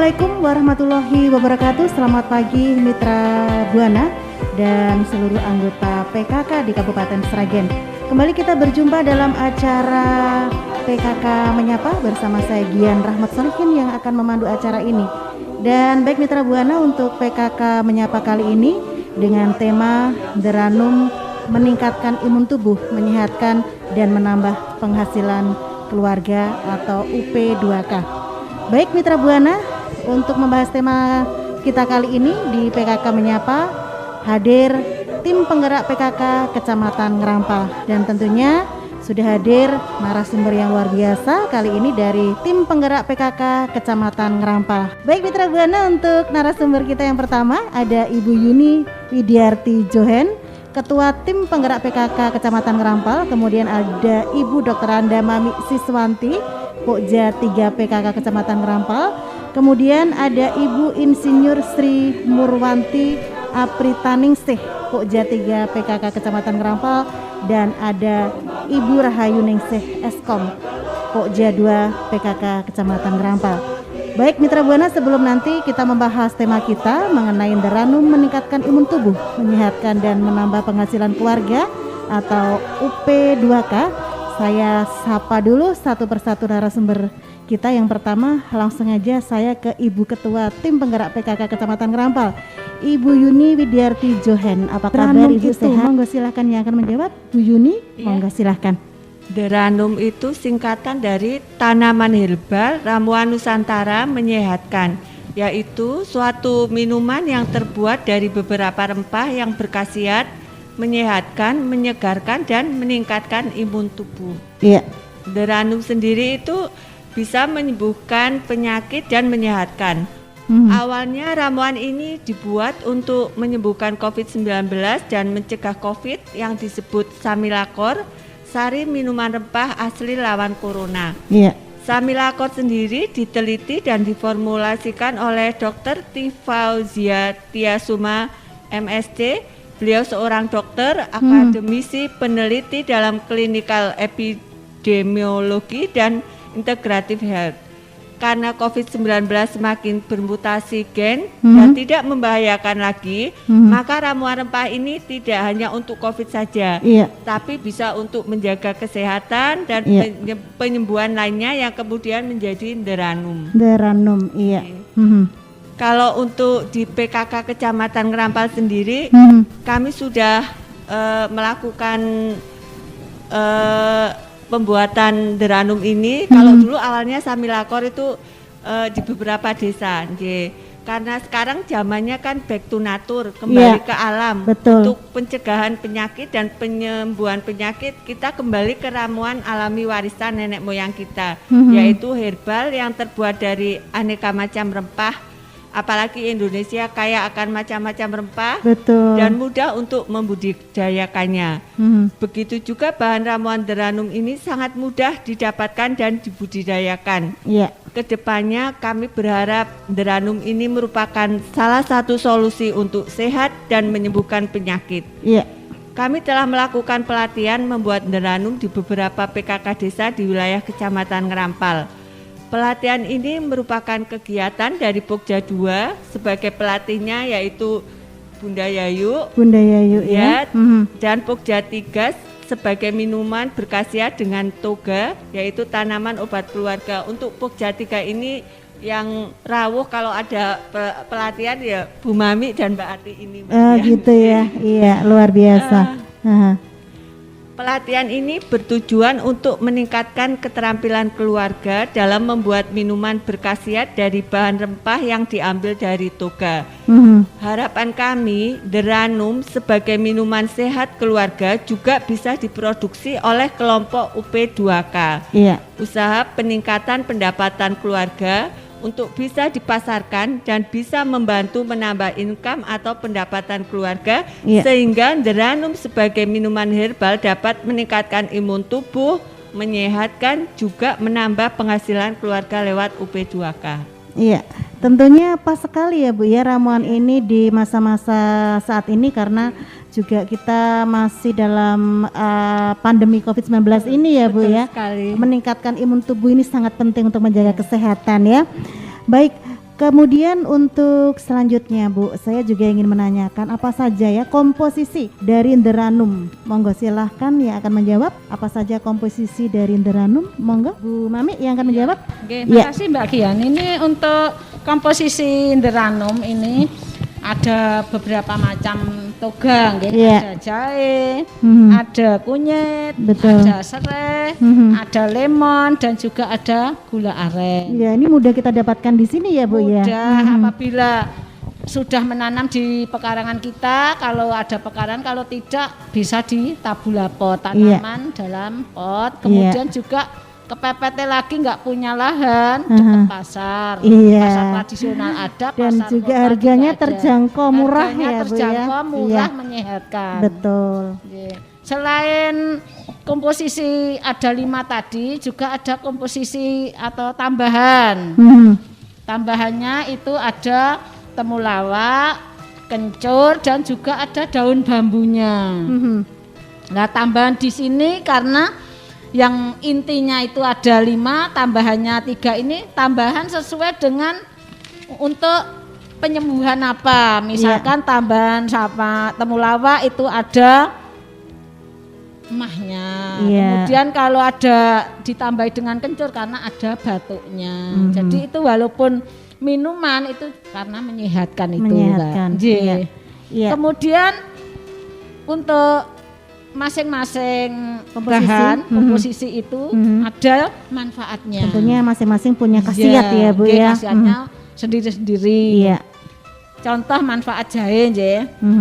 Assalamualaikum warahmatullahi wabarakatuh. Selamat pagi Mitra Buana dan seluruh anggota PKK di Kabupaten Sragen. Kembali kita berjumpa dalam acara PKK Menyapa bersama saya Gian Rahmat Solihin yang akan memandu acara ini. Dan baik Mitra Buana, untuk PKK Menyapa kali ini dengan tema Deranum meningkatkan imun tubuh, menyehatkan dan menambah penghasilan keluarga atau UP2K. Baik Mitra Buana, untuk membahas tema kita kali ini di PKK Menyapa hadir tim penggerak PKK Kecamatan Ngerampal, dan tentunya sudah hadir narasumber yang luar biasa kali ini dari tim penggerak PKK Kecamatan Ngerampal. Baik Mitra Buana, untuk narasumber kita yang pertama ada Ibu Yuni Widiarti Johen, Ketua Tim Penggerak PKK Kecamatan Ngerampal. Kemudian ada Ibu Dr. Anda Mami Siswanti, Pokja 3 PKK Kecamatan Ngerampal. Kemudian ada Ibu Insinyur Sri Murwanti Apritaningsih, Pokja 3 PKK Kecamatan Ngerampal. Dan ada Ibu Rahayu Ningsih Eskom, Pokja 2 PKK Kecamatan Ngerampal. Baik Mitra Buana, sebelum nanti kita membahas tema kita mengenai Deranum meningkatkan imun tubuh, menyehatkan dan menambah penghasilan keluarga atau UP2K, saya sapa dulu satu persatu narasumber kita. Yang pertama langsung aja saya ke Ibu Ketua Tim Penggerak PKK Kecamatan Ngerampal, Ibu Yuni Widiarti Johen. Apa kabar Ibu, sehat? Monggo silahkan yang akan menjawab, Bu Yuni. Monggo silahkan. Deranum itu singkatan dari tanaman herbal ramuan Nusantara menyehatkan, yaitu suatu minuman yang terbuat dari beberapa rempah yang berkhasiat menyehatkan, menyegarkan dan meningkatkan imun tubuh. Iya. Deranum sendiri itu bisa menyembuhkan penyakit dan menyehatkan. Awalnya ramuan ini dibuat untuk menyembuhkan COVID-19 dan mencegah COVID yang disebut Samilakor, sari minuman rempah asli lawan corona. Iya. Samilakor sendiri diteliti dan diformulasikan oleh Dr. Tifauzia Tiasuma MSD. Beliau seorang dokter, akademisi, peneliti dalam klinikal epidemiologi dan integrative health. Karena COVID-19 semakin bermutasi gen dan tidak membahayakan lagi, maka ramuan rempah ini tidak hanya untuk COVID saja, tapi bisa untuk menjaga kesehatan dan penyembuhan lainnya yang kemudian menjadi Deranum. Deranum, iya. Kalau untuk di PKK Kecamatan Ngerampal sendiri, kami sudah melakukan pembuatan Deranum ini. Kalau dulu awalnya Samilakor itu di beberapa desa, karena sekarang zamannya kan back to nature, kembali ke alam. Betul. Untuk pencegahan penyakit dan penyembuhan penyakit, kita kembali ke ramuan alami warisan nenek moyang kita, yaitu herbal yang terbuat dari aneka macam rempah. Apalagi Indonesia kaya akan macam-macam rempah. Betul. Dan mudah untuk membudidayakannya. Begitu juga bahan ramuan Deranum ini sangat mudah didapatkan dan dibudidayakan. Kedepannya kami berharap Deranum ini merupakan salah satu solusi untuk sehat dan menyembuhkan penyakit. Kami telah melakukan pelatihan membuat Deranum di beberapa PKK desa di wilayah Kecamatan Ngerampal. Pelatihan ini merupakan kegiatan dari Pokja 2 sebagai pelatihnya, yaitu Bunda Yayu ya. Dan Pokja 3 sebagai minuman berkhasiat dengan toga, yaitu tanaman obat keluarga. Untuk Pokja 3 ini yang rawuh kalau ada pelatihan ya Bu Mami dan Mbak Ati ini. Gitu ya. Iya, luar biasa. Pelatihan ini bertujuan untuk meningkatkan keterampilan keluarga dalam membuat minuman berkhasiat dari bahan rempah yang diambil dari toga. Harapan kami, Deranum sebagai minuman sehat keluarga juga bisa diproduksi oleh kelompok UP2K. Usaha peningkatan pendapatan keluarga untuk bisa dipasarkan dan bisa membantu menambah income atau pendapatan keluarga, sehingga Deranum sebagai minuman herbal dapat meningkatkan imun tubuh, menyehatkan, juga menambah penghasilan keluarga lewat UP2K. Iya, tentunya pas sekali ya Bu ya ramuan ini di masa-masa saat ini, karena juga kita masih dalam pandemi COVID-19 ini ya Bu. Betul ya sekali. Meningkatkan imun tubuh ini sangat penting untuk menjaga kesehatan ya. Baik, Kemudian untuk selanjutnya Bu, saya juga ingin menanyakan apa saja ya komposisi dari Inderanum. Monggo silahkan yang akan menjawab apa saja komposisi dari Inderanum. Monggo Bu Mami yang akan menjawab. Oke, terima kasih Mbak Kian. Ini untuk komposisi Inderanum ini ada beberapa macam toga, ada jahe, ada kunyit, ada serai, ada lemon dan juga ada gula aren. Ya, ini mudah kita dapatkan di sini ya Bu ya. Mudah apabila sudah menanam di pekarangan kita, kalau ada pekarangan, kalau tidak bisa di tabula pot, tanaman dalam pot. Kemudian juga kepepetnya lagi nggak punya lahan, dekat pasar, pasar tradisional ada, dan pasar juga harganya terjangkau, murah harganya ya terjangkau, Bu ya. murah, menyehatkan. Betul. Selain komposisi ada 5 tadi, juga ada komposisi atau tambahan. Tambahannya itu ada temulawak, kencur, dan juga ada daun bambunya. Nah, tambahan di sini karena yang intinya itu ada 5, tambahannya 3 ini tambahan sesuai dengan untuk penyembuhan apa. Misalkan tambahan sama temulawak itu ada emahnya. Kemudian kalau ada ditambahi dengan kencur karena ada batuknya. Jadi itu walaupun minuman itu karena menyehatkan itu. Kemudian untuk masing-masing bahan komposisi itu ada manfaatnya. Tentunya masing-masing punya khasiat ya Bu ya. Khasiatnya sendiri-sendiri. Contoh manfaat jahe,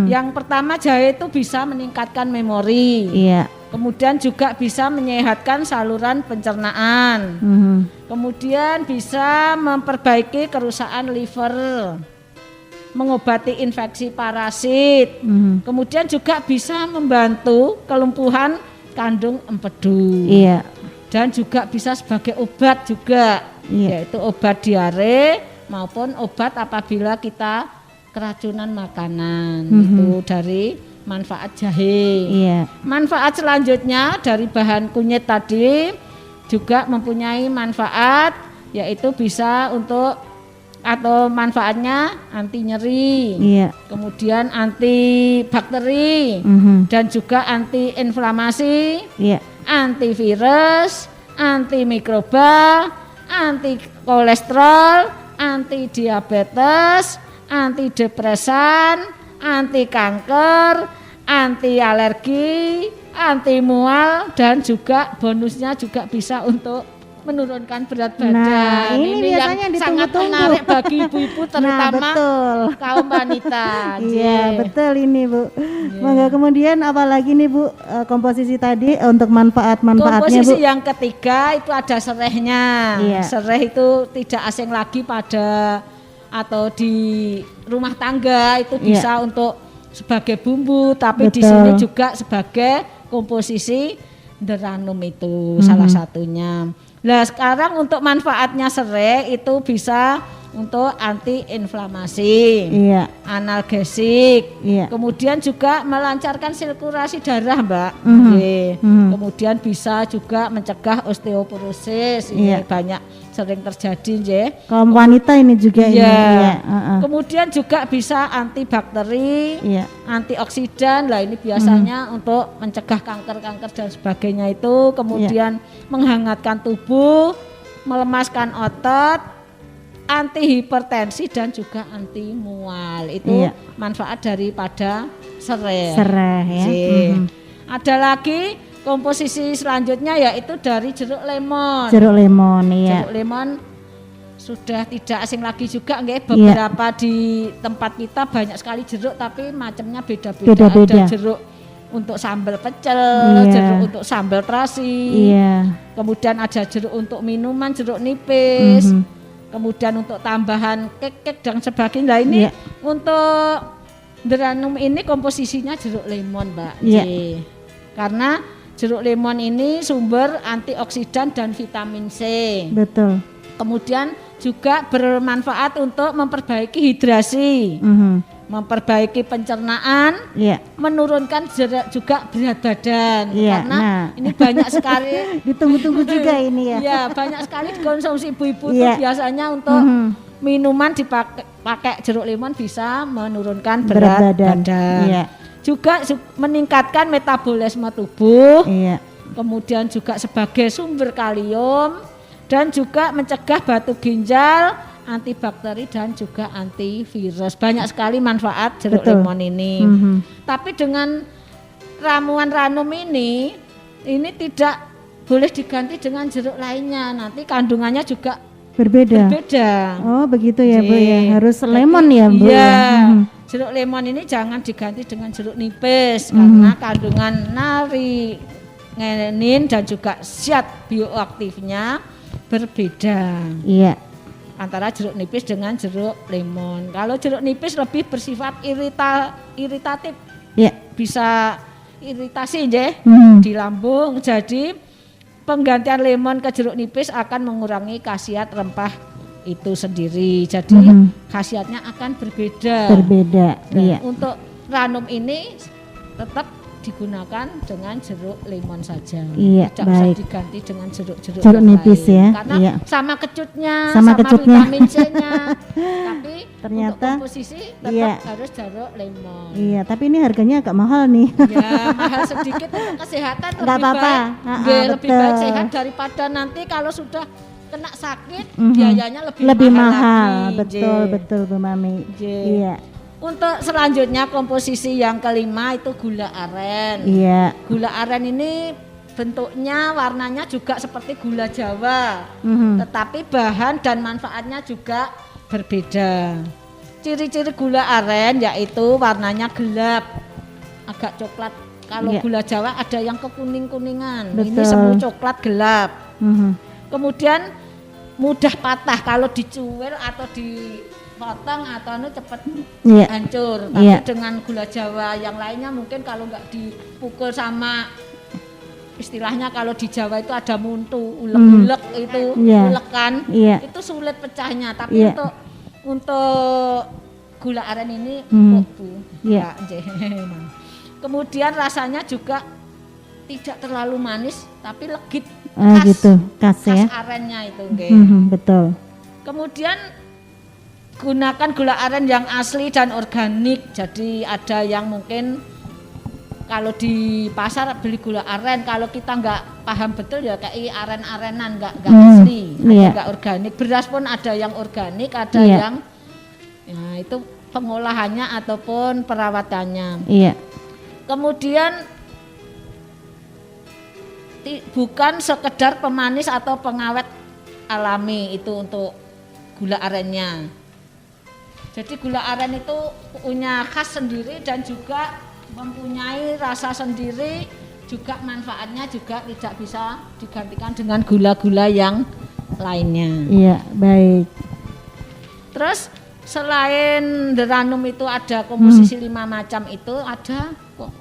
yang pertama jahe itu bisa meningkatkan memori. Kemudian juga bisa menyehatkan saluran pencernaan. Kemudian bisa memperbaiki kerusakan liver, mengobati infeksi parasit, kemudian juga bisa membantu kelumpuhan kandung empedu, dan juga bisa sebagai obat juga, yaitu obat diare maupun obat apabila kita keracunan makanan. Itu dari manfaat jahe. Manfaat selanjutnya dari bahan kunyit tadi juga mempunyai manfaat, yaitu bisa untuk atau manfaatnya anti nyeri, kemudian anti bakteri, dan juga anti inflamasi, antivirus, anti mikroba, anti kolesterol, anti diabetes, anti depresan, anti kanker, anti alergi, anti mual, dan juga bonusnya juga bisa untuk menurunkan berat badan. Nah, ini biasanya yang sangat menarik bagi ibu-ibu terutama kaum wanita. Iya, betul ini Bu. Monggo kemudian apalagi nih Bu komposisi tadi untuk manfaat-manfaatnya Bu. Komposisi yang ketiga itu ada serehnya. Sereh itu tidak asing lagi pada atau di rumah tangga itu bisa untuk sebagai bumbu, tapi di sini juga sebagai komposisi Inderanum itu salah satunya. Nah, sekarang untuk manfaatnya serai itu bisa untuk anti-inflamasi, analgesik, kemudian juga melancarkan sirkulasi darah, Mbak. Kemudian bisa juga mencegah osteoporosis, ini banyak sering terjadi, kaum wanita ini juga Kemudian juga bisa antibakteri, antioksidan. Lah ini biasanya untuk mencegah kanker-kanker dan sebagainya itu. Kemudian menghangatkan tubuh, melemaskan otot, anti hipertensi dan juga anti mual. Itu manfaat daripada serai. Ada lagi komposisi selanjutnya yaitu dari jeruk lemon. Jeruk lemon sudah tidak asing lagi juga, beberapa di tempat kita banyak sekali jeruk tapi macamnya beda-beda. Ada jeruk untuk sambal pecel, jeruk untuk sambal terasi. Kemudian ada jeruk untuk minuman, jeruk nipis. Kemudian untuk tambahan kek dan sebagainya. Nah, ini untuk Inderanum ini komposisinya jeruk lemon, Mbak. Karena jeruk lemon ini sumber antioksidan dan vitamin C. Betul. Kemudian juga bermanfaat untuk memperbaiki hidrasi, memperbaiki pencernaan, menurunkan juga berat badan. Karena ini banyak sekali ditunggu-tunggu juga ini ya. Banyak sekali dikonsumsi ibu-ibu itu biasanya untuk minuman pakai jeruk lemon bisa menurunkan berat badan. Iya. Juga meningkatkan metabolisme tubuh. Iya. Kemudian juga sebagai sumber kalium dan juga mencegah batu ginjal, antibakteri dan juga antivirus. Banyak sekali manfaat jeruk lemon ini. Tapi dengan ramuan ranum ini tidak boleh diganti dengan jeruk lainnya. Nanti kandungannya juga berbeda. Oh begitu ya Bu ya, harus lemon ya Bu. Iya, jeruk lemon ini jangan diganti dengan jeruk nipis karena kandungan naringenin dan juga zat bioaktifnya berbeda. Iya. Antara jeruk nipis dengan jeruk lemon. Kalau jeruk nipis lebih bersifat iritatif. Iya. Bisa iritasi di lambung. Jadi penggantian lemon ke jeruk nipis akan mengurangi khasiat rempah itu sendiri. Jadi khasiatnya akan berbeda. Iya. Untuk ranum ini tetap digunakan dengan jeruk lemon saja. Iya, tidak baik. Usah diganti dengan jeruk nipis lain. Ya. Karena iya. sama kecutnya, vitamin C-nya. Tapi ternyata untuk komposisi tetap harus jeruk lemon. Iya, tapi ini harganya agak mahal nih. Ya, mahal sedikit untuk kesehatan lebih baik. Lebih baik sehat daripada nanti kalau sudah kena sakit biayanya lebih mahal lagi. Betul Bu Mami. Iya. Untuk selanjutnya komposisi yang kelima itu gula aren. Iya. Gula aren ini bentuknya, warnanya juga seperti gula Jawa, tetapi bahan dan manfaatnya juga berbeda. Ciri-ciri gula aren yaitu warnanya gelap, agak coklat. Kalau gula Jawa ada yang kekuning-kuningan, ini semu coklat gelap. Kemudian mudah patah kalau dicuil atau dipotong atau cepat hancur. Tapi dengan gula Jawa yang lainnya mungkin kalau nggak dipukul sama, istilahnya kalau di Jawa itu ada muntu, ulek-ulek itu, ulekan, itu sulit pecahnya. Tapi untuk gula aren ini empuk Bu. Kemudian rasanya juga tidak terlalu manis, tapi legit. Khas arennya itu. Betul. Kemudian gunakan gula aren yang asli dan organik. Jadi ada yang mungkin kalau di pasar beli gula aren, kalau kita nggak paham betul ya kayak aren-arenan, nggak asli, nggak organik. Beras pun ada yang organik, ada yang itu pengolahannya ataupun perawatannya. Kemudian bukan sekedar pemanis atau pengawet alami itu untuk gula arennya. Jadi gula aren itu punya khas sendiri dan juga mempunyai rasa sendiri, juga manfaatnya juga tidak bisa digantikan dengan gula-gula yang lainnya. Iya, baik. Terus selain deranum itu ada komposisi 5 macam itu, ada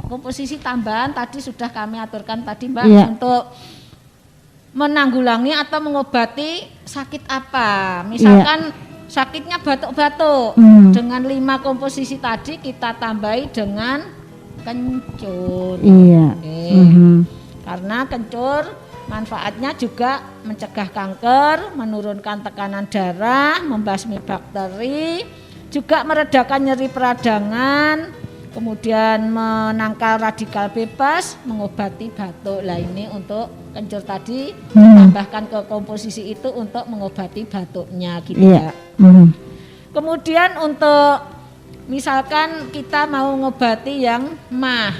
komposisi tambahan tadi sudah kami aturkan tadi Mbak, untuk menanggulangi atau mengobati sakit apa. Misalkan sakitnya batuk-batuk, dengan 5 komposisi tadi kita tambahi dengan kencur. Karena kencur manfaatnya juga mencegah kanker, menurunkan tekanan darah, membasmi bakteri, juga meredakan nyeri peradangan, kemudian menangkal radikal bebas, mengobati batuk. Lah ini untuk kencur tadi ditambahkan ke komposisi itu untuk mengobati batuknya gitu ya. Kemudian untuk misalkan kita mau ngobati yang mah.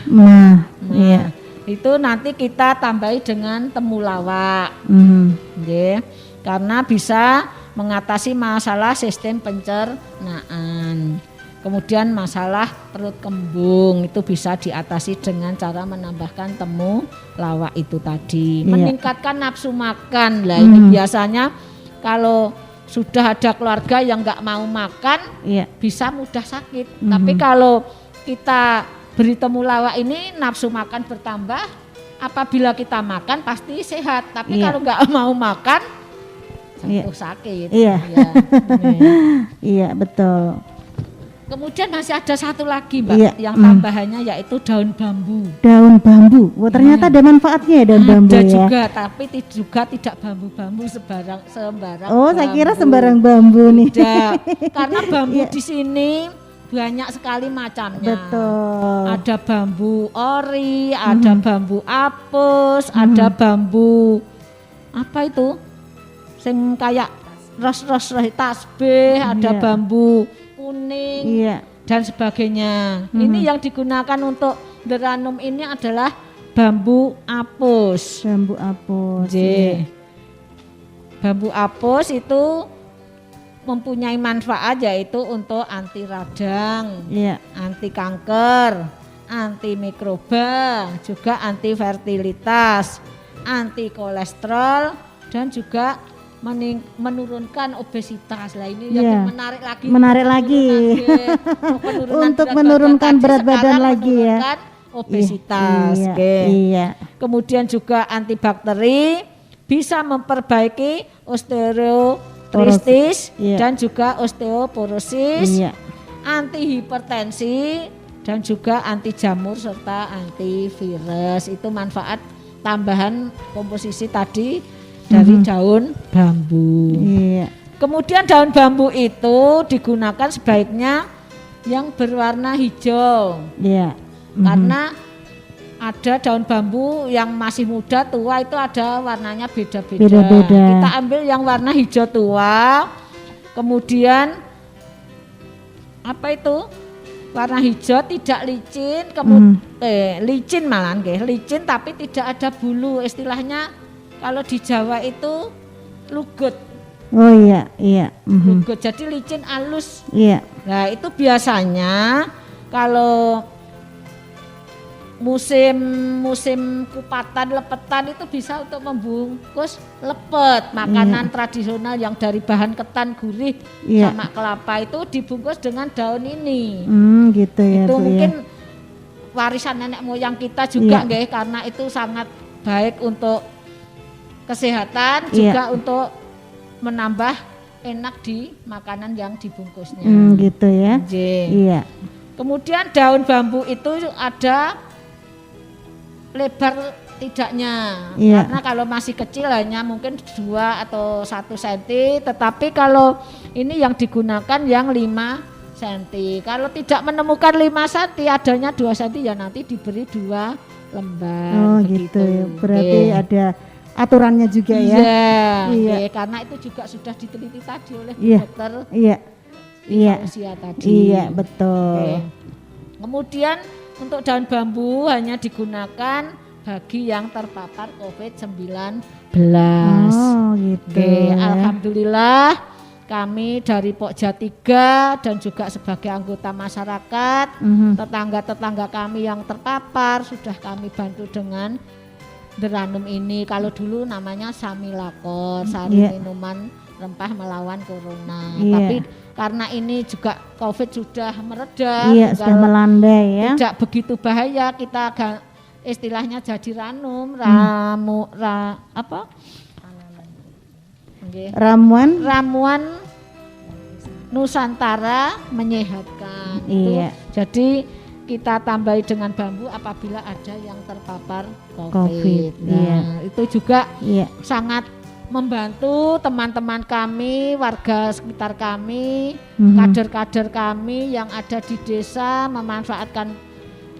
Itu nanti kita tambahi dengan temulawak. Karena bisa mengatasi masalah sistem pencernaan. Kemudian masalah perut kembung itu bisa diatasi dengan cara menambahkan temulawak itu tadi. Meningkatkan nafsu makan. Lah ini biasanya kalau sudah ada keluarga yang nggak mau makan, bisa mudah sakit. Tapi kalau kita beri temulawak ini, nafsu makan bertambah. Apabila kita makan pasti sehat. Tapi kalau nggak mau makan, jatuh sakit. Iya, betul. Kemudian masih ada satu lagi Mbak, yang tambahannya yaitu daun bambu. Daun bambu, ternyata ada manfaatnya ya daun bambu ya. Ada juga, tapi juga tidak bambu-bambu sembarang. Oh, saya kira sembarang bambu nih. Tidak, karena bambu di sini banyak sekali macamnya. Betul. Ada bambu ori, ada bambu apus, ada bambu apa itu? Sing kayak ros-ros tasbih, ada bambu kuning dan sebagainya. Ini yang digunakan untuk deranum ini adalah bambu apus. Bambu apus. Bambu apus itu mempunyai manfaat yaitu untuk anti radang, anti kanker, anti mikroba, juga anti fertilitas, anti kolesterol dan juga menurunkan obesitas. Lah ini yang menarik lagi. Untuk menurunkan berat badan lagi ya. Obesitas. Kemudian juga antibakteri, bisa memperbaiki osteoartritis dan juga osteoporosis, anti hipertensi dan juga anti jamur serta antivirus. Itu manfaat tambahan komposisi tadi dari daun bambu. Kemudian daun bambu itu digunakan sebaiknya yang berwarna hijau. Karena ada daun bambu yang masih muda, tua itu ada warnanya beda-beda. Kita ambil yang warna hijau tua. Kemudian apa itu? Warna hijau tidak licin, licin malahan licin tapi tidak ada bulu. Istilahnya kalau di Jawa itu lugut. Oh iya. Lugut, jadi licin halus. Nah itu biasanya kalau musim kupatan lepetan itu bisa untuk membungkus lepet, makanan tradisional yang dari bahan ketan gurih sama kelapa itu dibungkus dengan daun ini. Gitu ya. Itu mungkin warisan nenek moyang kita juga karena itu sangat baik untuk kesehatan, juga untuk menambah enak di makanan yang dibungkusnya. Gitu ya. Kemudian daun bambu itu ada lebar tidaknya, karena kalau masih kecil hanya mungkin 2 atau 1 cm, tetapi kalau ini yang digunakan yang 5 cm. Kalau tidak menemukan 5 cm, adanya 2 cm ya nanti diberi 2 lembar. Oh gitu ya, berarti ada aturannya juga ya. Karena itu juga sudah diteliti tadi oleh dokter usia tadi. Iya, betul. Kemudian untuk daun bambu hanya digunakan bagi yang terpapar COVID-19. Oh gitu. Alhamdulillah kami dari Pokja 3 dan juga sebagai anggota masyarakat, tetangga-tetangga kami yang terpapar sudah kami bantu dengan deranum ini. Kalau dulu namanya Samilakor, sari minuman rempah melawan corona. Tapi karena ini juga COVID sudah mereda, sudah melandai ya. Tidak begitu bahaya, kita istilahnya jadi ramuan Nusantara menyehatkan. Jadi kita tambahi dengan bambu apabila ada yang terpapar COVID. Itu juga sangat membantu teman-teman kami, warga sekitar kami, kader-kader kami yang ada di desa, memanfaatkan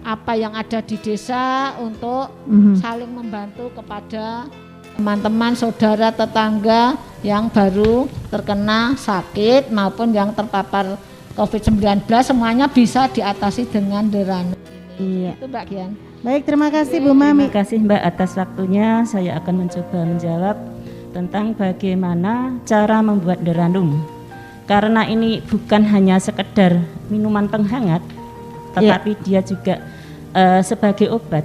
apa yang ada di desa untuk saling membantu kepada teman-teman, saudara, tetangga yang baru terkena sakit maupun yang terpapar COVID-19, semuanya bisa diatasi dengan deranum ini. Itu Mbak Gian. Baik, terima kasih Bu Mami. Terima kasih Mbak atas waktunya. Saya akan mencoba menjawab tentang bagaimana cara membuat deranum. Karena ini bukan hanya sekedar minuman penghangat, tetapi dia juga sebagai obat.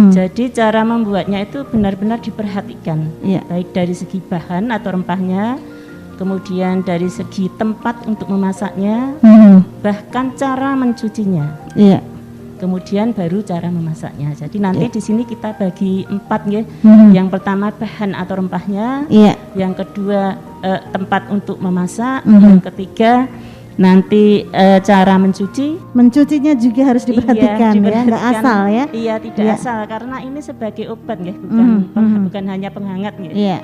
Jadi cara membuatnya itu benar-benar diperhatikan, baik dari segi bahan atau rempahnya, kemudian dari segi tempat untuk memasaknya, bahkan cara mencucinya. Kemudian baru cara memasaknya. Jadi nanti di sini kita bagi 4 ya. Yang pertama bahan atau rempahnya, yang kedua tempat untuk memasak, yang ketiga Nanti cara mencucinya juga harus diperhatikan, ya, nggak asal ya. Iya, tidak asal karena ini sebagai obat ya, bukan hanya penghangat ya. Iya.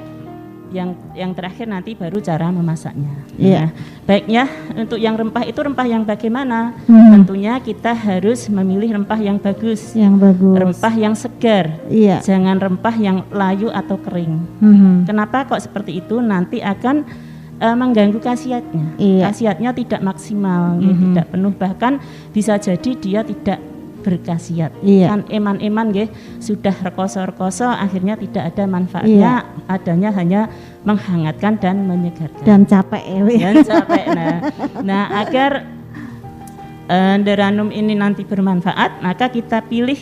Yang terakhir nanti baru cara memasaknya. Iya. Nah, baiknya untuk yang rempah itu rempah yang bagaimana? Tentunya kita harus memilih rempah yang bagus. Rempah yang segar. Iya. Jangan rempah yang layu atau kering. Kenapa kok seperti itu? Nanti akan mengganggu khasiatnya. Khasiatnya tidak maksimal, tidak penuh, bahkan bisa jadi dia tidak berkhasiat. Kan eman-eman nggih, sudah rekoso-rekoso akhirnya tidak ada manfaatnya, adanya hanya menghangatkan dan menyegarkan. Dan capek ya. Nah, agar Deranum ini nanti bermanfaat, maka kita pilih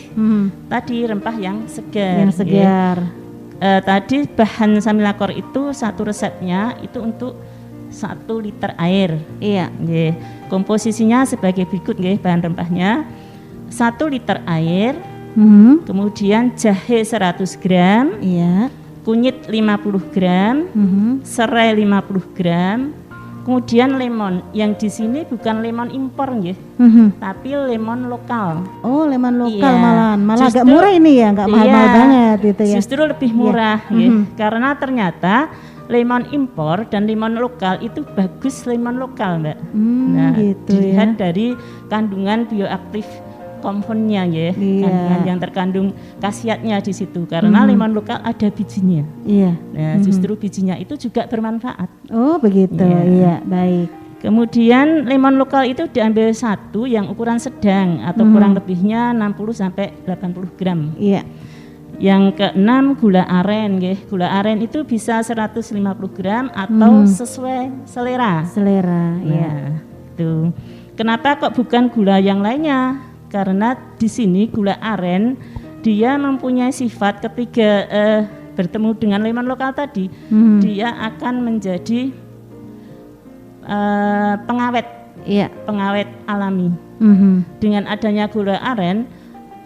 tadi rempah yang segar. Tadi bahan samilakor itu satu resepnya itu untuk 1 liter air. Iya. Komposisinya sebagai berikut nggih, bahan rempahnya 1 liter air, kemudian jahe 100 gram, kunyit 50 gram, serai 50 gram, kemudian lemon. Yang di sini bukan lemon impor nggih, tapi lemon lokal. Oh, lemon lokal malah agak murah ini ya, nggak mahal-mahal banget gitu ya. Justru lebih murah karena ternyata lemon impor dan lemon lokal itu bagus lemon lokal, Mbak. Nah, gitu dilihat dari kandungan bioaktif komponennya ya, kandungan yang terkandung khasiatnya di situ. Karena lemon lokal ada bijinya. Nah, justru bijinya itu juga bermanfaat. Oh, begitu. Iya, baik. Kemudian lemon lokal itu diambil satu yang ukuran sedang atau kurang lebihnya 60 sampai 80 gram. Iya. Yang keenam gula aren, gula aren itu bisa 150 gram atau sesuai selera. Nah, itu. Kenapa kok bukan gula yang lainnya? Karena di sini gula aren dia mempunyai sifat ketika bertemu dengan lemon lokal tadi, dia akan menjadi pengawet, pengawet alami. Dengan adanya gula aren,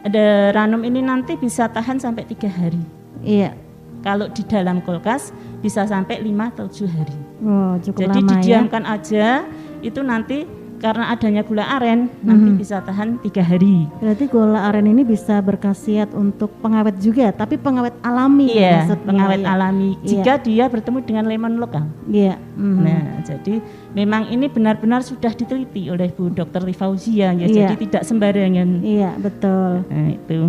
Deranum ini nanti bisa tahan sampai 3 hari. Iya. Kalau di dalam kulkas bisa sampai 5-7 hari. Oh, cukup jadi lama didiamkan aja, itu nanti karena adanya gula aren nanti bisa tahan 3 hari. Berarti gula aren ini bisa berkhasiat untuk pengawet juga, tapi pengawet alami. Iya, pengawet alami. Jika dia bertemu dengan lemon lokal. Iya. Nah, jadi memang ini benar-benar sudah diteliti oleh Bu Dr. Rifauzia ya. Jadi tidak sembarangan. Iya, betul. Nah, itu.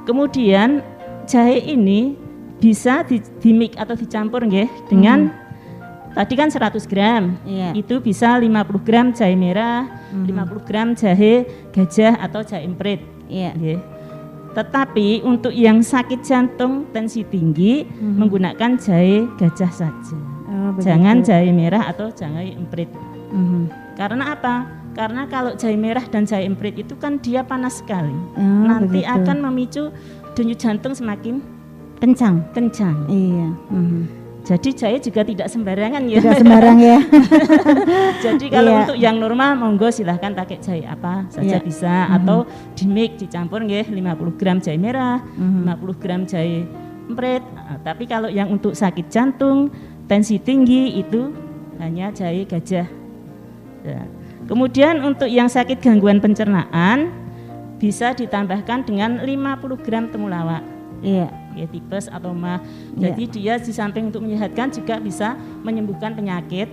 Kemudian jahe ini bisa di-mix atau dicampur nggih dengan tadi kan 100 gram, itu bisa 50 gram jahe merah, 50 gram jahe gajah atau jahe emprit. Tetapi untuk yang sakit jantung, tensi tinggi, menggunakan jahe gajah saja. Jangan jahe merah atau jahe emprit. Karena apa? Karena kalau jahe merah dan jahe emprit itu kan dia panas sekali. Nanti akan memicu denyut jantung semakin kencang. Iya. Jadi jahe juga tidak sembarangan ya. Tidak sembarang ya. Jadi kalau untuk yang normal monggo silahkan pakai jahe apa saja bisa, atau di-mix dicampur nggih 50 gram jahe merah, 50 gram jahe emprit. Tapi kalau yang untuk sakit jantung, tensi tinggi itu hanya jahe gajah. Ya. Kemudian untuk yang sakit gangguan pencernaan bisa ditambahkan dengan 50 gram temulawak. Tipes atau mah. Jadi dia di samping untuk menyehatkan juga bisa menyembuhkan penyakit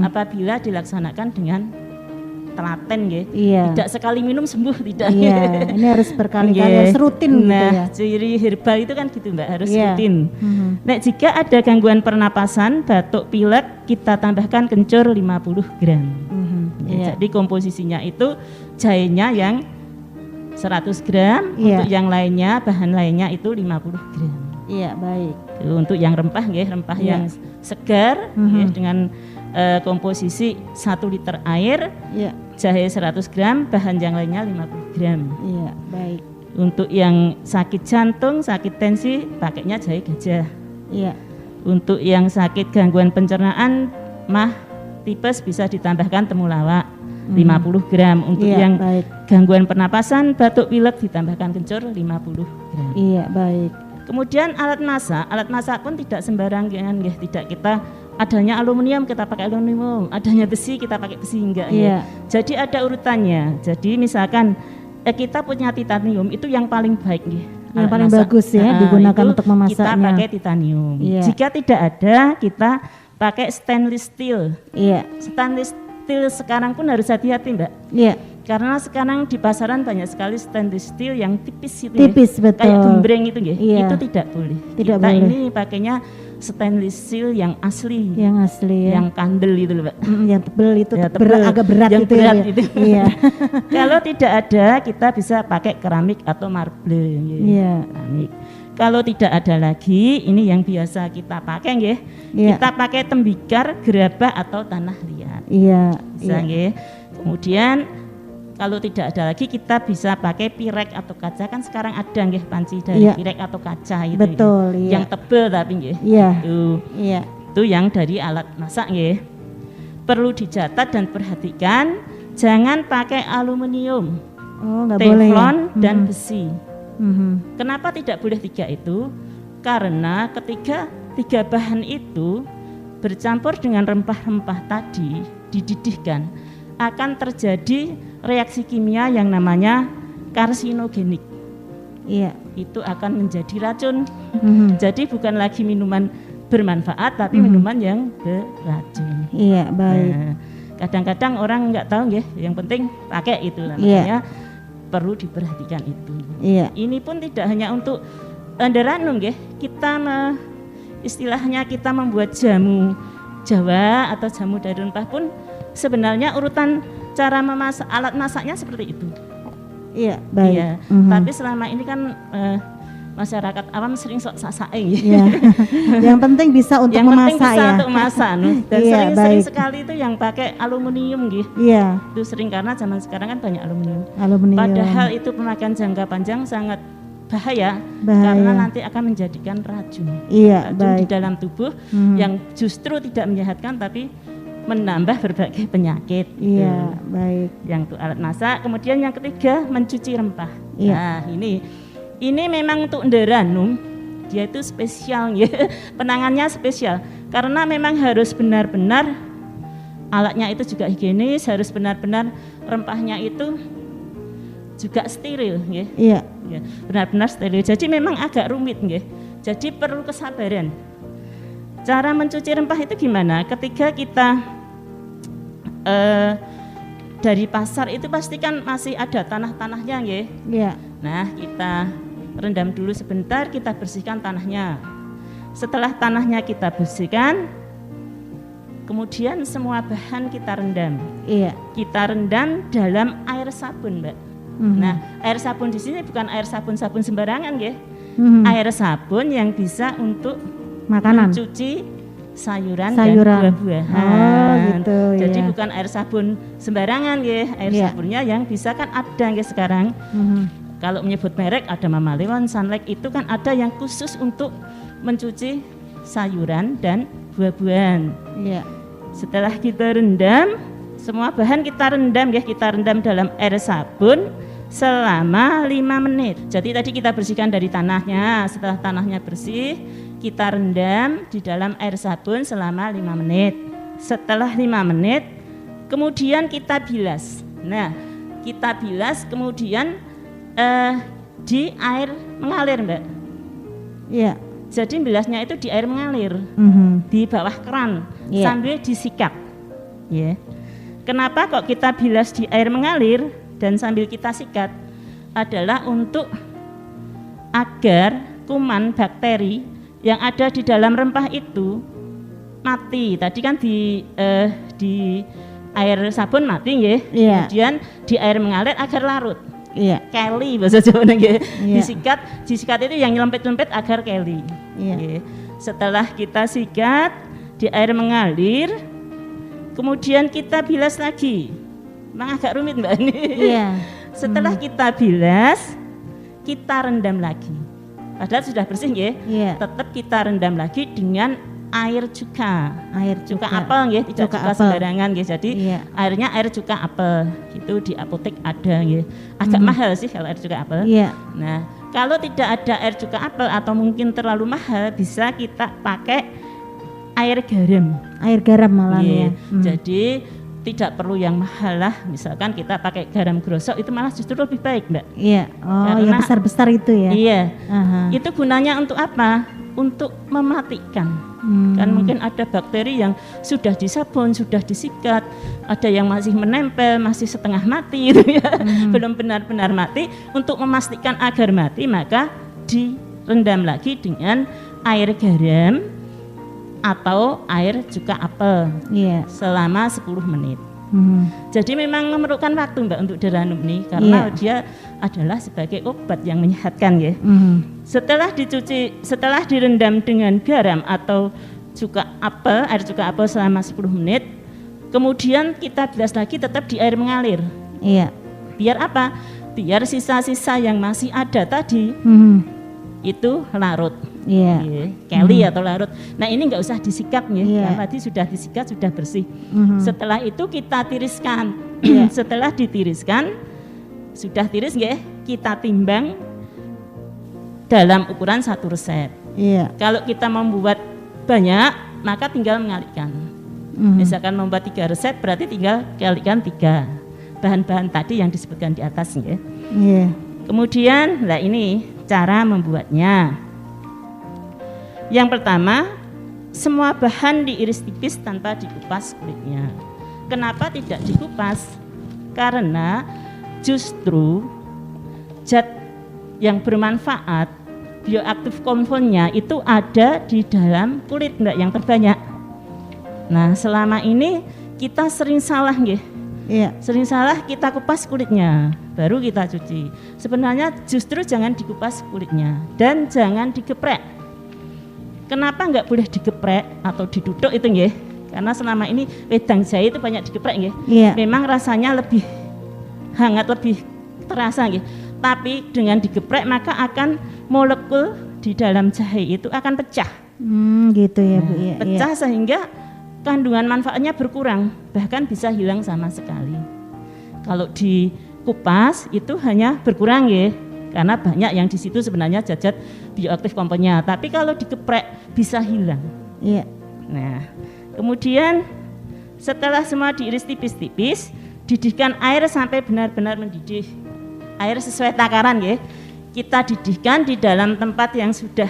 apabila dilaksanakan dengan telaten Tidak sekali minum sembuh, tidak. Ini harus berkali-kali, harus rutin gitu ya. Ciri herbal itu kan gitu Mbak, harus rutin. Nah, jika ada gangguan pernapasan, batuk, pilek, kita tambahkan kencur 50 gram. Jadi komposisinya itu jahenya yang 100 gram, untuk yang lainnya, bahan lainnya itu 50 gram. Iya, baik. Untuk yang rempah rempah yang segar dengan komposisi 1 liter air, jahe 100 gram, bahan yang lainnya 50 gram. Iya, baik. Untuk yang sakit jantung, sakit tensi, pakainya jahe gajah. Iya. Untuk yang sakit gangguan pencernaan, mah, tipes bisa ditambahkan temulawak 50 gram. Untuk yang gangguan pernapasan, batuk pilek ditambahkan kencur 50 gram. Iya, baik. Kemudian alat masak pun tidak sembarangan, tidak kita adanya aluminium kita pakai aluminium, adanya besi kita pakai besi, enggak ya. Jadi ada urutannya. Jadi misalkan kita punya titanium itu yang paling baik nih. Yang paling bagus ya digunakan untuk memasaknya. Kita pakai titanium. Jika tidak ada kita pakai stainless steel. Stainless steel sekarang pun harus hati-hati Mbak. Karena sekarang di pasaran banyak sekali stainless steel yang tipis itu. Tipis betul. Kayak gembreng itu ya. Itu tidak boleh. Kita ini pakainya stainless steel yang asli. Yang asli ya. Yang kandel itu loh Mbak. Yang tebel itu ya, agak berat yang itu berat ya. Itu. Kalau tidak ada kita bisa pakai keramik atau marble. Keramik. Kalau tidak ada lagi ini yang biasa kita pakai nggih. Kita pakai tembikar, gerabah atau tanah liat. Bisa nggih. Kemudian kalau tidak ada lagi kita bisa pakai pirek atau kaca, kan sekarang ada nggih panci dari pirek atau kaca itu. Betul, yang tebel tapi nggih. Itu yang dari alat masak nggih. Perlu dicatat dan perhatikan jangan pakai aluminium, teflon dan besi. Kenapa tidak boleh 3 itu? Karena ketika 3 bahan itu bercampur dengan rempah-rempah tadi dididihkan akan terjadi reaksi kimia yang namanya karsinogenik. Itu akan menjadi racun. Jadi bukan lagi minuman bermanfaat tapi minuman yang beracun. Baik. Nah, kadang-kadang orang nggak tahu ya, yang penting pakai itu namanya. Perlu diperhatikan itu. Ini pun tidak hanya untuk Deranum ya. Kita istilahnya kita membuat jamu Jawa atau jamu dari rempah pun sebenarnya urutan cara memasak alat masaknya seperti itu. Baik. Tapi selama ini kan masyarakat awam sering sok sasaeng ya. Yang penting bisa untuk yang memasak penting bisa untuk masak dan sering sekali itu yang pakai aluminium gitu. Itu sering karena zaman sekarang kan banyak aluminium. Padahal itu pemakaian jangka panjang sangat bahaya. Karena nanti akan menjadikan racun. Racun di dalam tubuh yang justru tidak menyehatkan tapi menambah berbagai penyakit. Baik. Yang itu alat masak. Kemudian yang ketiga mencuci rempah. Nah ini memang untuk Deranum dia itu spesial ya. Penangannya spesial karena memang harus benar-benar alatnya itu juga higienis, harus benar-benar rempahnya itu juga steril ya. Benar-benar steril. Jadi memang agak rumit ya. Jadi perlu kesabaran. Cara mencuci rempah itu gimana? Ketika kita dari pasar itu pasti kan masih ada tanah-tanahnya ya. Nah, kita rendam dulu sebentar, kita bersihkan tanahnya. Setelah tanahnya kita bersihkan, kemudian semua bahan kita rendam. Kita rendam dalam air sabun, Mbak. Nah, air sabun di sini bukan air sabun sembarangan ya. Air sabun yang bisa untuk makanan, mencuci sayuran dan buah-buahan. Jadi bukan air sabun sembarangan ya. Air sabunnya yang bisa kan ada ya sekarang. Kalau menyebut merek ada Mama Lewon, Sunlight itu kan ada yang khusus untuk mencuci sayuran dan buah-buahan. Setelah kita rendam, semua bahan kita rendam ya, kita rendam dalam air sabun selama 5 menit. Jadi tadi kita bersihkan dari tanahnya, setelah tanahnya bersih, kita rendam di dalam air sabun selama 5 menit. Setelah 5 menit, kemudian kita bilas. Nah, kita bilas kemudian di air mengalir, Mbak. Jadi bilasnya itu di air mengalir, di bawah keran sambil disikat. Kenapa kok kita bilas di air mengalir dan sambil kita sikat? Adalah untuk agar kuman bakteri yang ada di dalam rempah itu mati. Tadi kan di air sabun mati ya. Kemudian di air mengalir agar larut. Keli bahasa Jawa nggih. Disikat itu yang nyelempet-nyelempet agar keli. Setelah kita sikat di air mengalir, kemudian kita bilas lagi. Memang agak rumit Mbak ini. Setelah kita bilas, kita rendam lagi. Padahal sudah bersih ya. Tetap kita rendam lagi dengan air cuka apel ya, tidak cuka sembarangan ya. Jadi airnya air cuka apel. Itu di apotek ada ya. Agak mahal sih kalau air cuka apel. Nah, kalau tidak ada air cuka apel atau mungkin terlalu mahal, bisa kita pakai air garam. Air garam malah ya. Jadi tidak perlu yang mahal lah, misalkan kita pakai garam grosok itu malah justru lebih baik, Mbak. Iya, yang besar-besar itu ya. Iya, itu gunanya untuk apa? Untuk mematikan. Kan mungkin ada bakteri yang sudah disabun, sudah disikat, ada yang masih menempel, masih setengah mati itu ya, belum benar-benar mati. Untuk memastikan agar mati, maka direndam lagi dengan air garam atau air cuka apel selama 10 menit. Jadi memang memerlukan waktu, Mbak, untuk deranum ini karena dia adalah sebagai obat yang menyehatkan ya. Setelah dicuci, setelah direndam dengan garam atau cuka apel, air cuka apel selama 10 menit, kemudian kita bilas lagi tetap di air mengalir. Iya. Biar apa? Biar sisa-sisa yang masih ada tadi itu larut. Keli atau larut. Nah ini nggak usah disikat ya, tadi sudah disikat, sudah bersih. Setelah itu kita tiriskan. Setelah ditiriskan, sudah tiris nggih, kita timbang dalam ukuran 1 resep. Kalau kita membuat banyak, maka tinggal mengalihkan. Misalkan membuat 3 resep, berarti tinggal kalikan 3 bahan-bahan tadi yang disebutkan di atas nggih. Kemudian, lah ini cara membuatnya. Yang pertama, semua bahan diiris tipis tanpa dikupas kulitnya. Kenapa tidak dikupas? Karena justru zat yang bermanfaat, bioaktif kompoundnya itu ada di dalam kulit, Mbak, yang terbanyak. Nah, selama ini kita sering salah nggih. Sering salah kita kupas kulitnya, baru kita cuci. Sebenarnya justru jangan dikupas kulitnya dan jangan digeprek. Kenapa nggak boleh digeprek atau diduduk itu nggih? Karena selama ini wedang jahe itu banyak digeprek nggih. Memang rasanya lebih hangat, lebih terasa nggih. Tapi dengan digeprek maka akan molekul di dalam jahe itu akan pecah. Gitu ya, Bu. Pecah sehingga kandungan manfaatnya berkurang, bahkan bisa hilang sama sekali. Kalau dikupas itu hanya berkurang ya, karena banyak yang di situ sebenarnya zat-zat bioaktif kompoundnya. Tapi kalau digeprek bisa hilang. Nah, kemudian setelah semua diiris tipis-tipis, didihkan air sampai benar-benar mendidih. Air sesuai takaran ya. Kita didihkan di dalam tempat yang sudah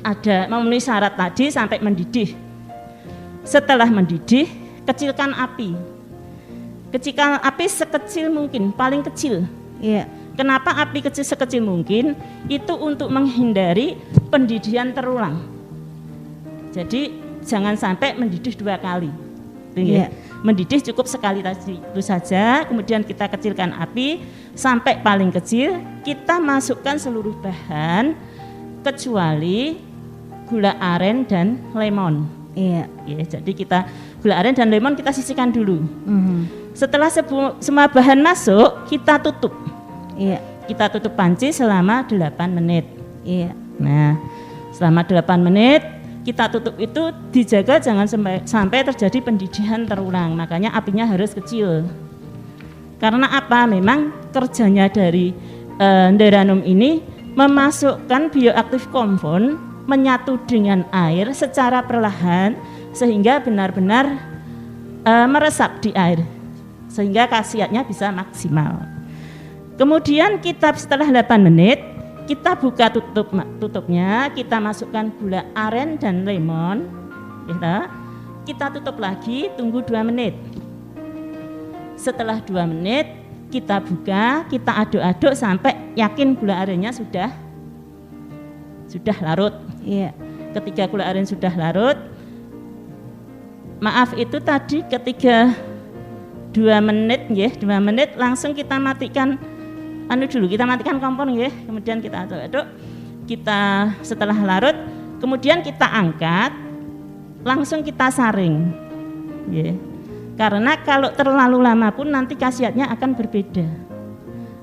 ada memenuhi syarat tadi sampai mendidih. Setelah mendidih, kecilkan api. Kecilkan api sekecil mungkin, paling kecil. Kenapa api kecil sekecil mungkin? Itu untuk menghindari pendidihan terulang. Jadi jangan sampai mendidih 2 kali. Mendidih cukup sekali tadi itu saja. Kemudian kita kecilkan api sampai paling kecil. Kita masukkan seluruh bahan kecuali gula aren dan lemon. Jadi kita gula aren dan lemon kita sisihkan dulu. Setelah semua bahan masuk, kita tutup. Kita tutup panci selama 8 menit. Nah, selama 8 menit kita tutup itu dijaga jangan sampai terjadi pendidihan terulang. Makanya apinya harus kecil. Karena apa? Memang kerjanya dari Deranum ini memasukkan bioaktif compound menyatu dengan air secara perlahan sehingga benar-benar meresap di air sehingga khasiatnya bisa maksimal. Kemudian kita setelah 8 menit kita buka tutupnya, kita masukkan gula aren dan lemon, kita tutup lagi, tunggu 2 menit. Setelah 2 menit kita buka, kita aduk-aduk sampai yakin gula arennya sudah larut. Ketika gula aren sudah larut, maaf itu tadi ketika 2 menit nggih, 2 menit langsung kita matikan kita matikan kompor nggih, kemudian kita aduk-aduk, kita setelah larut, kemudian kita angkat, langsung kita saring. Karena kalau terlalu lama pun nanti khasiatnya akan berbeda.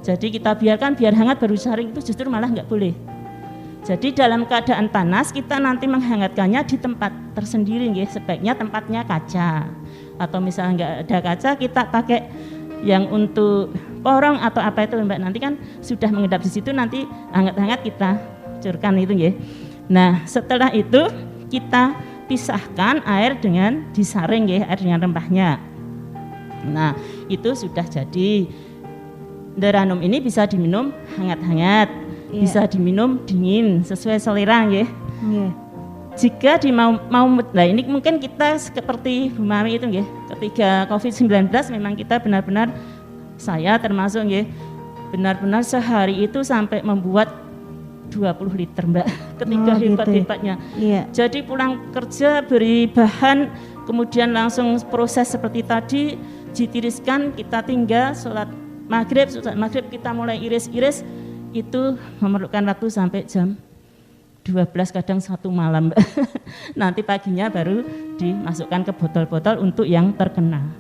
Jadi kita biarkan biar hangat baru saring itu justru malah nggak boleh. Jadi dalam keadaan panas kita nanti menghangatkannya di tempat tersendiri nggih, sebaiknya tempatnya kaca. Atau misalnya nggak ada kaca kita pakai yang untuk porong atau apa itu Mbak, nanti kan sudah mengendap di situ, nanti hangat-hangat kita curkan itu nggih. Nah, setelah itu kita pisahkan air dengan disaring ya, air dengan rempahnya. Nah, itu sudah jadi. Deranum ini bisa diminum hangat-hangat, bisa diminum dingin sesuai selera ya. Jika mau nah ini mungkin kita seperti Bu Mami itu ya, ketika COVID-19 memang kita benar-benar, saya termasuk ya, benar-benar sehari itu sampai membuat 20 liter Mbak, ketika hebat-hebatnya. Jadi pulang kerja beri bahan, kemudian langsung proses seperti tadi, ditiriskan, kita tinggal sholat maghrib kita mulai iris-iris, itu memerlukan waktu sampai jam 12 kadang 1 malam. Nanti paginya baru dimasukkan ke botol-botol untuk yang terkena.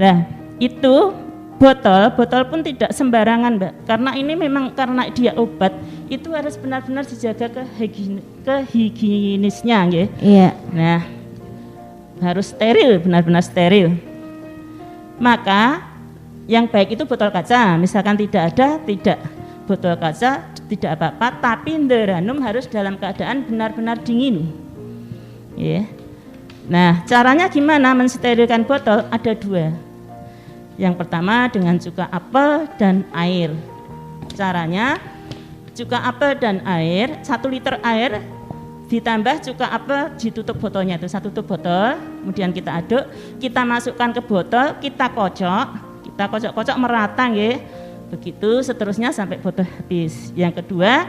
Nah itu botol pun tidak sembarangan Mbak, karena ini memang karena dia obat, itu harus benar-benar dijaga kehigienisnya ya. Nah harus steril, benar-benar steril. Maka yang baik itu botol kaca, misalkan tidak botol kaca tidak apa-apa, tapi deranum harus dalam keadaan benar-benar dingin. Nah, caranya gimana mensterilkan botol? Ada 2. Yang pertama dengan cuka apel dan air. Caranya cuka apel dan air, 1 liter air ditambah cuka apel, ditutup botolnya itu 1 tutup botol, kemudian kita aduk, kita masukkan ke botol, kita kocok merata nggih. Begitu seterusnya sampai botol habis. Yang kedua,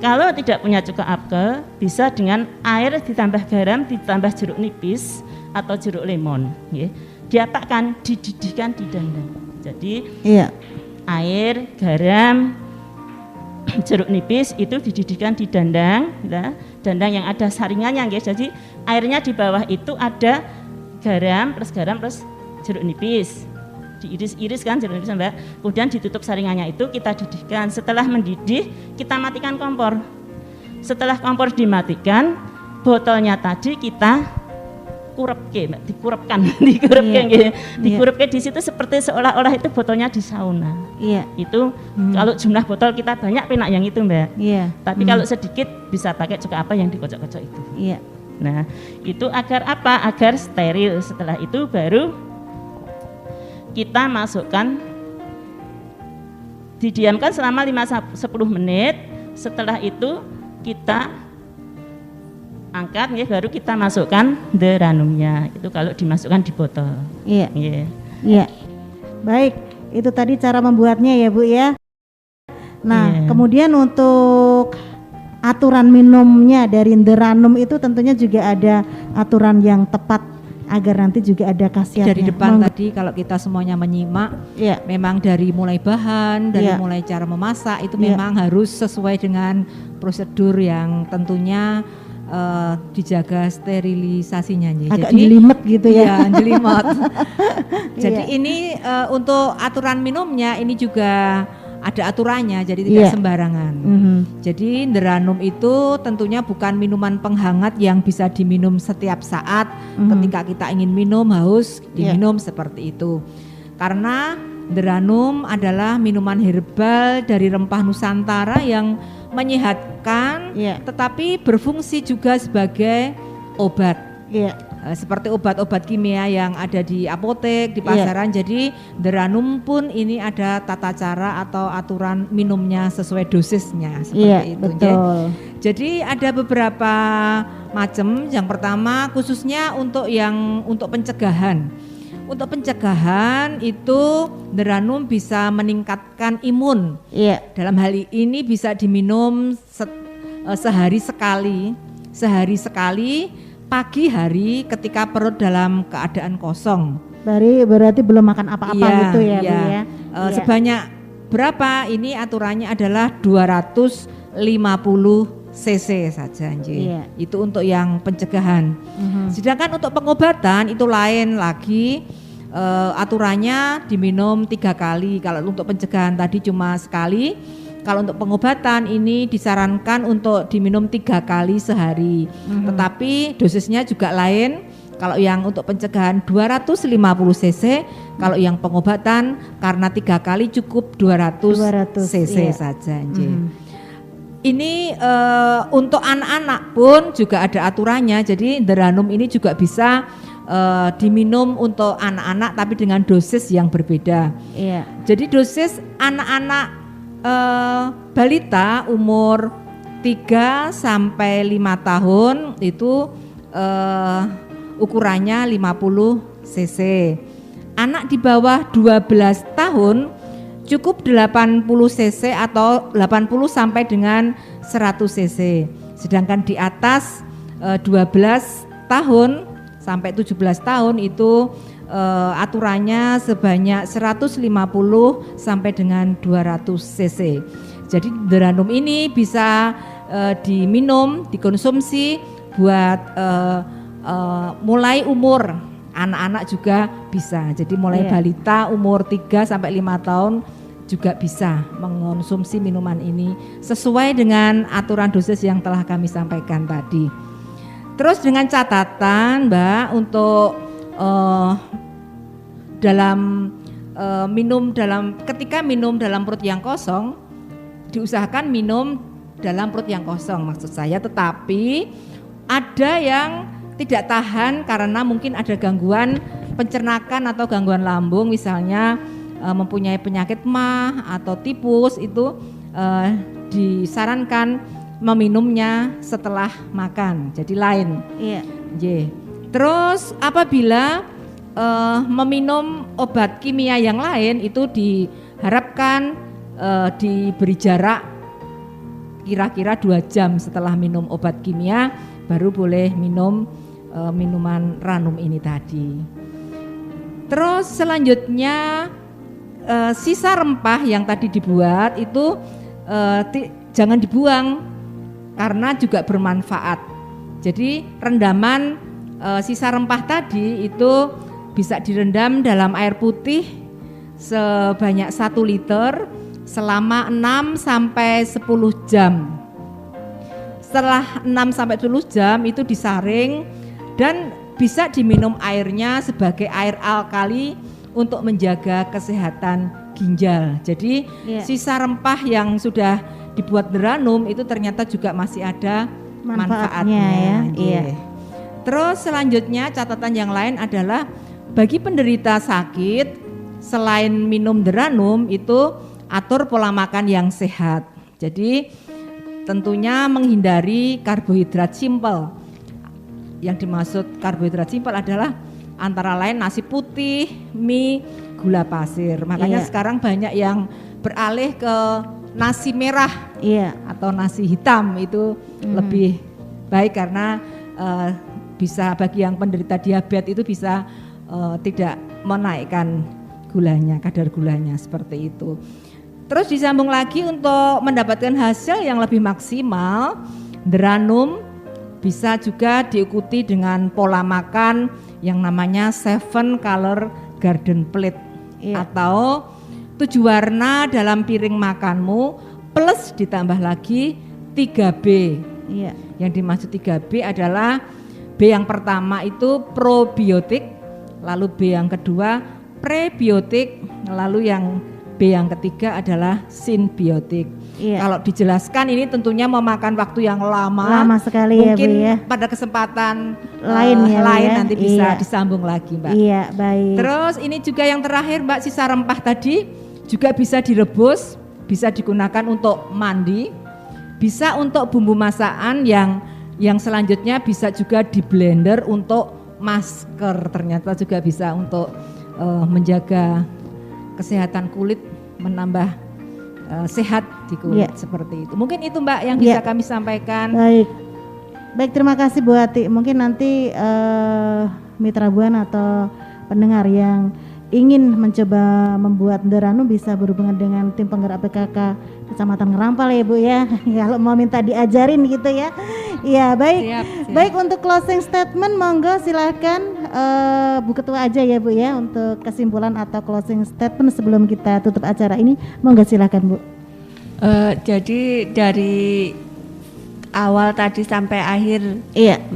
kalau tidak punya cuka apel, bisa dengan air ditambah garam, ditambah jeruk nipis atau jeruk lemon nggih. Diapakan? Dididihkan di dandang. Jadi air, garam, jeruk nipis itu dididihkan di dandang, dandang yang ada saringannya nggih. Jadi airnya di bawah itu ada garam plus jeruk nipis. Diiris-iris kan jeruk nipis Mbak. Kemudian ditutup saringannya itu, kita didihkan. Setelah mendidih, kita matikan kompor. Setelah kompor dimatikan, botolnya tadi kita dikurepkan di situ seperti seolah-olah itu botolnya di sauna. Itu kalau jumlah botol kita banyak penak yang itu Mbak. Tapi kalau sedikit bisa pakai cuka apa yang dikocok-kocok itu. Nah, itu agar apa? Agar steril. Setelah itu baru kita masukkan, didiamkan selama 5-10 menit. Setelah itu kita angkat ya, baru kita masukkan deranumnya. Itu kalau dimasukkan di botol. Baik, itu tadi cara membuatnya ya Bu ya. Nah, kemudian untuk aturan minumnya dari deranum itu tentunya juga ada aturan yang tepat agar nanti juga ada khasiatnya. Dari depan tadi kalau kita semuanya menyimak, memang dari mulai bahan, dari mulai cara memasak itu memang harus sesuai dengan prosedur yang tentunya dijaga sterilisasinya. Agak jelimet gitu ya. Jelimet. Jadi ini untuk aturan minumnya ini juga ada aturannya, jadi tidak sembarangan. Jadi deranum itu tentunya bukan minuman penghangat yang bisa diminum setiap saat. Ketika kita ingin minum haus diminum seperti itu. Karena deranum adalah minuman herbal dari rempah Nusantara yang menyehatkan, tetapi berfungsi juga sebagai obat. Seperti obat-obat kimia yang ada di apotek, di pasaran. Jadi deranum pun ini ada tata cara atau aturan minumnya sesuai dosisnya seperti itu. Betul. Jadi ada beberapa macam. Yang pertama khususnya untuk pencegahan. Untuk pencegahan itu deranum bisa meningkatkan imun. Dalam hal ini bisa diminum sehari sekali. Pagi hari ketika perut dalam keadaan kosong. Berarti belum makan apa-apa gitu ya Bu ya. Sebanyak berapa? Ini aturannya adalah 250 cc saja itu untuk yang pencegahan. Sedangkan untuk pengobatan itu lain lagi, aturannya diminum 3 kali. Kalau untuk pencegahan tadi cuma sekali. Kalau untuk pengobatan ini disarankan untuk diminum 3 kali sehari. Tetapi dosisnya juga lain. Kalau yang untuk pencegahan 250 cc, kalau yang pengobatan karena 3 kali cukup 200 cc saja. ini untuk anak-anak pun juga ada aturannya. Jadi Deranum ini juga bisa diminum untuk anak-anak tapi dengan dosis yang berbeda. Iya. Jadi dosis anak-anak balita umur 3 sampai 5 tahun itu ukurannya 50 cc. Anak di bawah 12 tahun cukup 80 cc atau 80 sampai dengan 100 cc. Sedangkan di atas 12 tahun sampai 17 tahun itu aturannya sebanyak 150 sampai dengan 200 cc. Jadi Deranum ini bisa diminum, dikonsumsi buat mulai umur anak-anak juga bisa. Jadi mulai balita umur 3 sampai 5 tahun juga bisa mengonsumsi minuman ini sesuai dengan aturan dosis yang telah kami sampaikan tadi. Terus dengan catatan Mbak untuk ketika minum dalam perut yang kosong, diusahakan minum dalam perut yang kosong maksud saya, tetapi ada yang tidak tahan karena mungkin ada gangguan pencernakan atau gangguan lambung, misalnya mempunyai penyakit MAH atau tipus, itu disarankan meminumnya setelah makan, jadi lain. Iya. Terus apabila meminum obat kimia yang lain itu diharapkan diberi jarak kira-kira 2 jam setelah minum obat kimia baru boleh minum minuman Ranum ini tadi. Terus selanjutnya sisa rempah yang tadi dibuat itu jangan dibuang karena juga bermanfaat. Jadi rendaman sisa rempah tadi itu bisa direndam dalam air putih sebanyak 1 liter selama 6 sampai 10 jam. Setelah 6 sampai 10 jam itu disaring dan bisa diminum airnya sebagai air alkali untuk menjaga kesehatan ginjal. Jadi sisa rempah yang sudah dibuat Deranum itu ternyata juga masih ada manfaatnya ya. Iya. Terus selanjutnya catatan yang lain adalah bagi penderita sakit selain minum Deranum itu atur pola makan yang sehat. Jadi tentunya menghindari karbohidrat simpel. Yang dimaksud karbohidrat simpel adalah antara lain nasi putih, mie, gula pasir. Makanya sekarang banyak yang beralih ke nasi merah atau nasi hitam, itu lebih baik karena bisa bagi yang penderita diabetes itu bisa tidak menaikkan gulanya, kadar gulanya seperti itu. Terus disambung lagi untuk mendapatkan hasil yang lebih maksimal, Deranum bisa juga diikuti dengan pola makan yang namanya 7 color garden plate atau 7 warna dalam piring makanmu plus ditambah lagi 3B. Yang dimaksud 3B adalah B yang pertama itu probiotik, lalu B yang kedua prebiotik, lalu yang B yang ketiga adalah sinbiotik. Kalau dijelaskan ini tentunya memakan waktu yang lama sekali. Mungkin ya, Bu, ya. Pada kesempatan lain nanti bisa disambung lagi Mbak. Iya, baik. Terus ini juga yang terakhir Mbak, sisa rempah tadi juga bisa direbus, bisa digunakan untuk mandi, bisa untuk bumbu masakan, yang selanjutnya bisa juga di blender untuk masker. Ternyata juga bisa untuk menjaga kesehatan kulit, menambah sehat di kulit seperti itu. Mungkin itu Mbak yang bisa kami sampaikan. Baik, terima kasih Bu Ati. Mungkin nanti Mitra Buana atau pendengar yang ingin mencoba membuat Deranum bisa berhubungan dengan tim penggerak PKK Kecamatan Ngerampal ya Bu ya. Kalau mau minta diajarin gitu ya. Iya, baik. Siap. Baik, untuk closing statement monggo silakan Bu Ketua aja ya Bu ya, untuk kesimpulan atau closing statement sebelum kita tutup acara ini. Monggo silakan Bu. Jadi dari awal tadi sampai akhir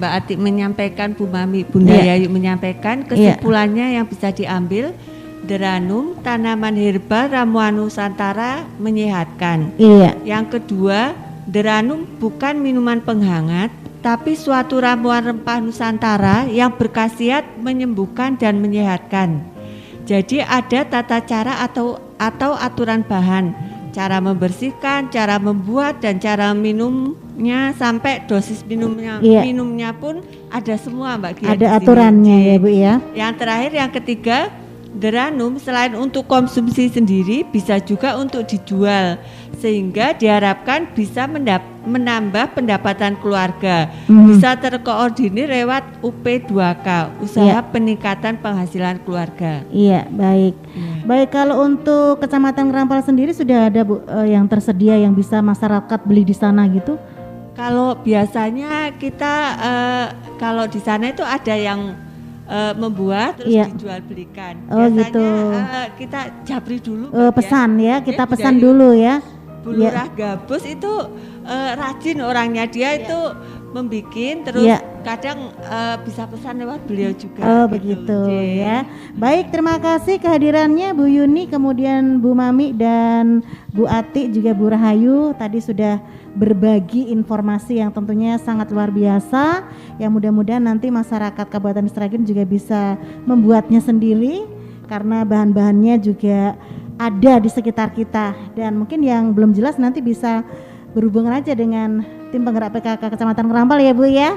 Mbak Ati menyampaikan, Bu Mami, Bunda Yayu menyampaikan kesimpulannya yang bisa diambil, Deranum tanaman herbal ramuan Nusantara menyehatkan. Yang kedua, Deranum bukan minuman penghangat, tapi suatu ramuan rempah Nusantara yang berkhasiat menyembuhkan dan menyehatkan. Jadi ada tata cara atau aturan bahan, cara membersihkan, cara membuat, dan cara minumnya sampai dosis minumnya pun ada semua Mbak Gia. Ada aturannya ya Bu ya. Yang terakhir, yang ketiga, Deranum selain untuk konsumsi sendiri bisa juga untuk dijual, sehingga diharapkan bisa menambah pendapatan keluarga. Bisa terkoordinir lewat UP2K, usaha peningkatan penghasilan keluarga. Iya, baik. Baik, kalau untuk Kecamatan Ngerampal sendiri sudah ada Bu yang tersedia yang bisa masyarakat beli di sana gitu? Kalau biasanya kita kalau di sana itu ada yang membuat terus dijual belikan. Oh, biasanya gitu. Kita japri dulu. Pesan ya, kita pesan dulu ya. Bu Lurah Gabus itu rajin orangnya, dia itu membikin terus kadang bisa pesan lewat beliau juga. Oh begitu ya. Baik, terima kasih kehadirannya Bu Yuni, kemudian Bu Mami dan Bu Ati juga Bu Rahayu tadi sudah berbagi informasi yang tentunya sangat luar biasa, yang mudah-mudahan nanti masyarakat Kabupaten Sragen juga bisa membuatnya sendiri karena bahan-bahannya juga ada di sekitar kita, dan mungkin yang belum jelas nanti bisa berhubungan aja dengan tim penggerak PKK Kecamatan Ngerampal ya Bu ya.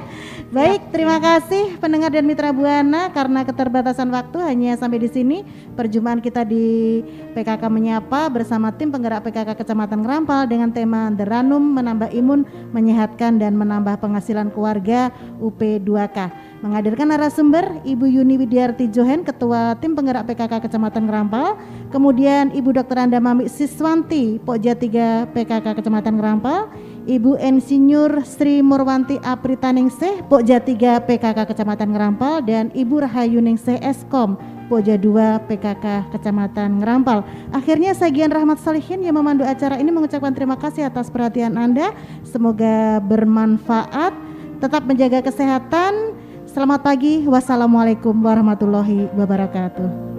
Baik, terima kasih pendengar dan mitra Buana, karena keterbatasan waktu hanya sampai di sini perjumpaan kita di PKK Menyapa bersama tim penggerak PKK Kecamatan Ngerampal dengan tema Deranum menambah imun, menyehatkan dan menambah penghasilan keluarga UP2K. Menghadirkan narasumber Ibu Yuni Widiarti Johen, Ketua Tim Penggerak PKK Kecamatan Ngerampal, kemudian Ibu Dr. Anda Mami Siswanti, Pokja 3 PKK Kecamatan Ngerampal, Ibu Insinyur Sri Murwanti Apritaningsih, Pokja 3 PKK Kecamatan Ngerampal, dan Ibu Rahayu Ningsih Eskom, Pokja 2 PKK Kecamatan Ngerampal. Akhirnya saya Gian Rahmat Salihin yang memandu acara ini mengucapkan terima kasih atas perhatian Anda. Semoga bermanfaat. Tetap menjaga kesehatan. Selamat pagi. Wassalamualaikum warahmatullahi wabarakatuh.